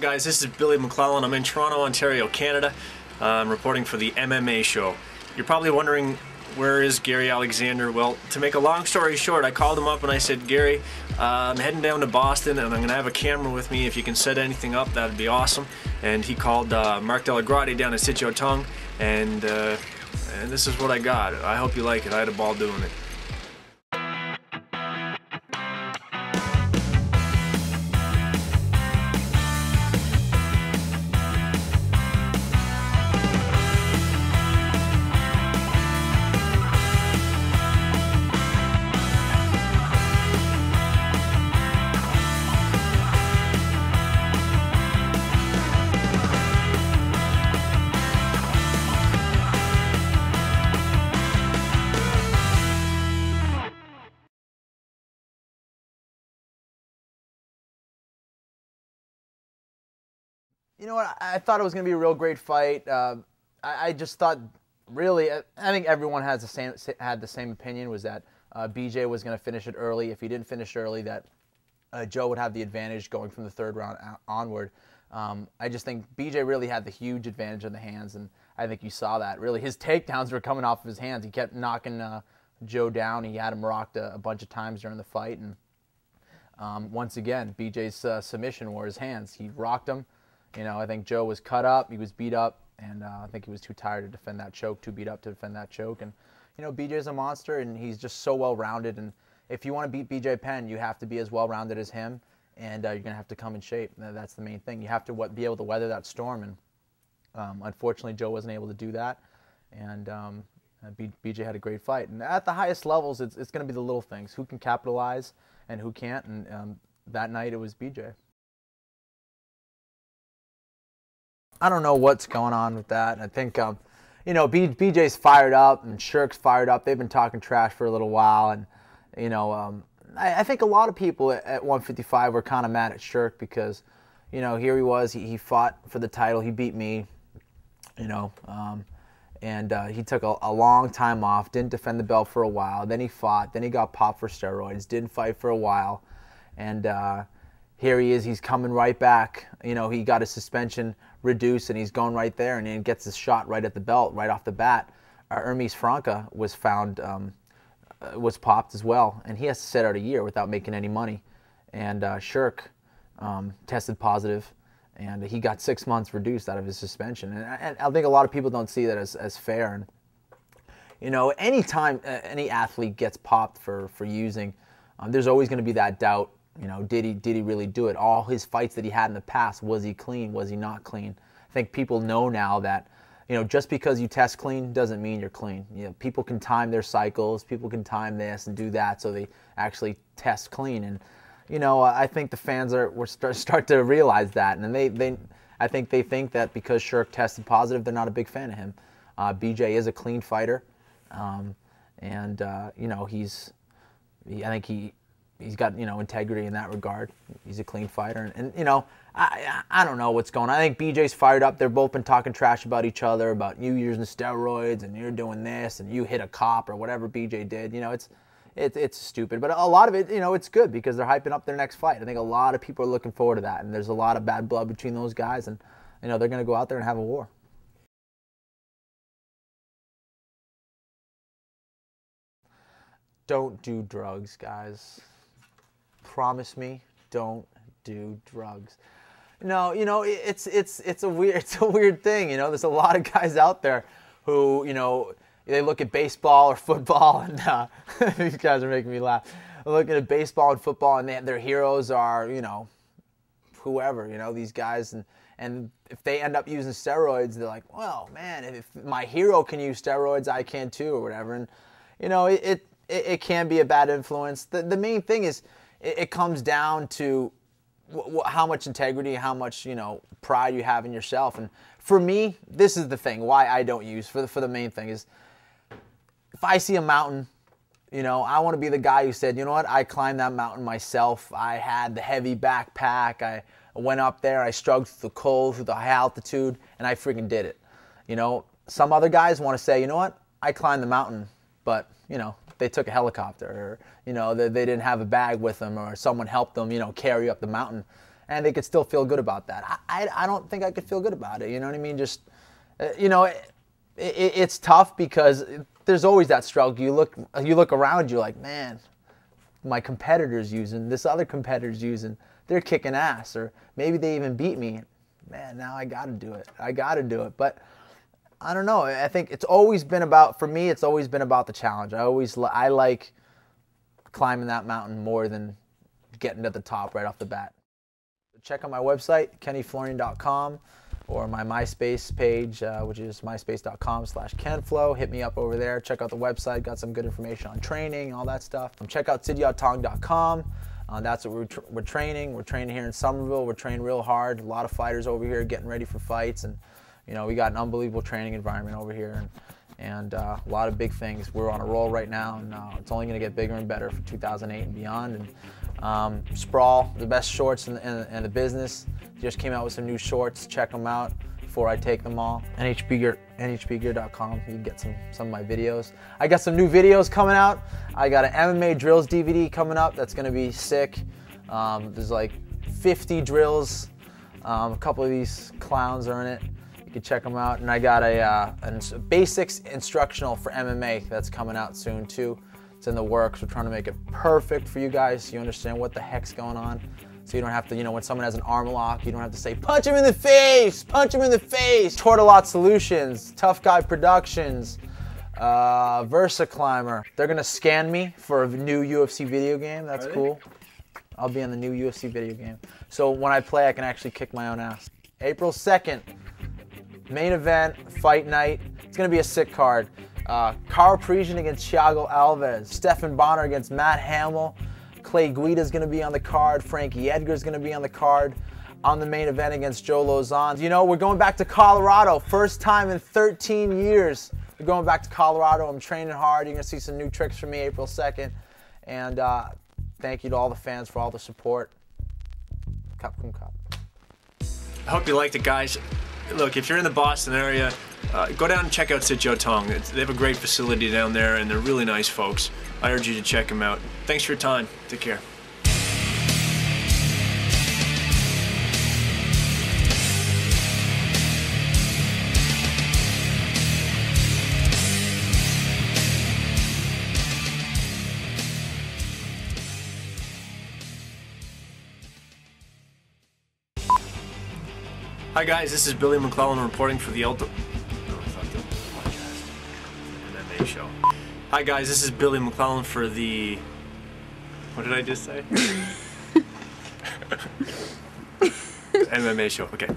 guys, this is Billy MacLellan. I'm in Toronto, Ontario, Canada. I'm reporting for the MMA Show. You're probably wondering, where is Gary Alexander? Well, to make a long story short, I called him up and I said, Gary, I'm heading down to Boston and I'm going to have a camera with me. If you can set anything up, that'd be awesome. And he called Mark Delagotte down at Sityodtong, and this is what I got. I hope you like it. I had a ball doing it. You know what? I thought it was going to be a real great fight. I just thought, really, I think everyone had the same opinion, was that BJ was going to finish it early. If he didn't finish early, that Joe would have the advantage going from the third round onward. I just think BJ really had the huge advantage in the hands, and I think you saw that. Really, his takedowns were coming off of his hands. He kept knocking Joe down. He had him rocked a bunch of times during the fight, and once again, BJ's submission were his hands. He rocked him. You know, I think Joe was cut up, he was beat up, and I think he was too tired to defend that choke, too beat up to defend that choke. And, you know, BJ's a monster, and he's just so well-rounded. And if you want to beat BJ Penn, you have to be as well-rounded as him, and you're going to have to come in shape. That's the main thing. You have to be able to weather that storm, and unfortunately, Joe wasn't able to do that. And BJ had a great fight. And at the highest levels, it's going to be the little things. Who can capitalize and who can't? And that night, it was BJ. I don't know what's going on with that. I think, you know, BJ's fired up and Shirk's fired up. They've been talking trash for a little while. And, you know, I think a lot of people at 155 were kind of mad at Shirk because, you know, here he was. He fought for the title. He beat me, you know, and he took a long time off, didn't defend the belt for a while. Then he fought. Then he got popped for steroids, didn't fight for a while. And here he is. He's coming right back. You know, he got his suspension reduced, and he's going right there, and he gets his shot right at the belt, right off the bat. Hermes Franca was found, was popped as well, and he has to sit out a year without making any money. And Shirk tested positive, and he got 6 months reduced out of his suspension. And I think a lot of people don't see that as fair. And, you know, anytime any athlete gets popped for using, there's always going to be that doubt. You know, did he really do it? All his fights that he had in the past, was he clean? Was he not clean? I think people know now that, you know, just because you test clean doesn't mean you're clean. You know, people can time their cycles, people can time this and do that, so they actually test clean. And, you know, I think the fans start to realize that, and I think they think that because Shirk tested positive, they're not a big fan of him. BJ is a clean fighter, and you know, I think he's got, you know, integrity in that regard. He's a clean fighter. And you know, I don't know what's going on. I think BJ's fired up. They've both been talking trash about each other, about you using steroids and you're doing this and you hit a cop or whatever BJ did. You know, it's stupid. But a lot of it, you know, it's good because they're hyping up their next fight. I think a lot of people are looking forward to that. And there's a lot of bad blood between those guys. And, you know, they're going to go out there and have a war. Don't do drugs, guys. Promise me, don't do drugs. No, you know, it's a weird thing. You know, there's a lot of guys out there who, you know, they look at baseball or football, and these guys are making me laugh. They're looking at baseball and football, and their heroes are, you know, whoever, you know, these guys, and if they end up using steroids, they're like, well, man, if my hero can use steroids, I can too, or whatever. And you know, it can be a bad influence. The main thing is, it comes down to how much integrity, how much, you know, pride you have in yourself. And for me, this is the thing, why I don't use, for the main thing is, if I see a mountain, you know, I want to be the guy who said, you know what, I climbed that mountain myself. I had the heavy backpack. I went up there. I struggled through the cold, through the high altitude, and I freaking did it. You know, some other guys want to say, you know what, I climbed the mountain, but, you know, they took a helicopter, or, you know, they didn't have a bag with them, or someone helped them, you know, carry up the mountain. and they could still feel good about that. I don't think I could feel good about it. You know what I mean? Just, it's tough because there's always that struggle. You look around, you're like, man, my competitor's using, this other competitor's using, they're kicking ass, or maybe they even beat me. Man, now I got to do it. I got to do it. But I don't know. I think it's always been about, for me, it's always been about the challenge. I like climbing that mountain more than getting to the top right off the bat. Check out my website, kennyflorian.com, or my MySpace page, which is myspace.com/KenFlo. Hit me up over there. Check out the website. Got some good information on training, all that stuff. Check out Sityodtong.com. That's what we're training. We're training here in Somerville. We're training real hard. A lot of fighters over here getting ready for fights, and we got an unbelievable training environment over here, and a lot of big things. We're on a roll right now, and it's only going to get bigger and better for 2008 and beyond. And Sprawl, the best shorts in the business, just came out with some new shorts. Check them out before I take them all. NHBgear.com. You can get some of my videos. I got some new videos coming out. I got an MMA drills DVD coming up that's going to be sick. There's like 50 drills. A couple of these clowns are in it. You can check them out. And I got a basics instructional for MMA that's coming out soon too. It's in the works. We're trying to make it perfect for you guys so you understand what the heck's going on. So you don't have to, when someone has an arm lock, you don't have to say, punch him in the face, punch him in the face. Tortolot Solutions, Tough Guy Productions, Versa Climber. They're gonna scan me for a new UFC video game. That's cool. I'll be in the new UFC video game. So when I play, I can actually kick my own ass. April 2nd, main event, fight night. It's gonna be a sick card. Carl Parisian against Thiago Alves. Stephan Bonner against Matt Hamill. Clay Guida's going to be on the card. Frankie Edgar's going to be on the card. On the main event against Joe Lozon. We're going back to Colorado. First time in 13 years. We're going back to Colorado. I'm training hard. You're going to see some new tricks from me April 2nd. And thank you to all the fans for all the support. Cup. I hope you liked it, guys. Look, if you're in the Boston area, go down and check out Sityodtong. They have a great facility down there, and they're really nice folks. I urge you to check them out. Thanks for your time. Take care. Hi guys, this is Billy MacLellan reporting for the MMA Show. Hi guys, this is Billy MacLellan for the... What did I just say? MMA Show, okay.